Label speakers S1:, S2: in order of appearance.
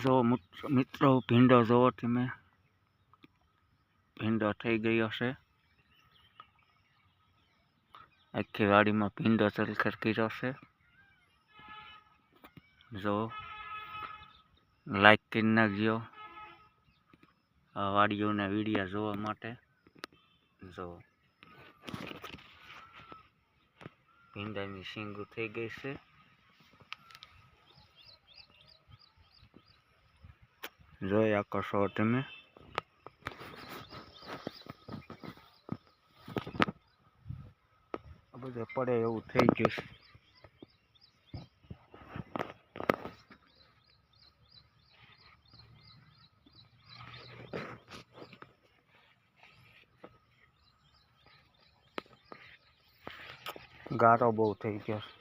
S1: જો મિત્રો ભીંડો જોવો તમે, ભીંડો થઈ ગયો છે. આખી વાડીમાં ભીંડો તલખર કર્યો છે. જો લાઈક કરી નાખજો આ વાડીઓના વિડીયા જોવા માટે. જો ભીંડાની શીંગો થઈ ગઈ છે. જોયા કરશો તમે. બધે પડે એવું થઈ ગયું છે. ગારો બહુ થઈ ગયો છે.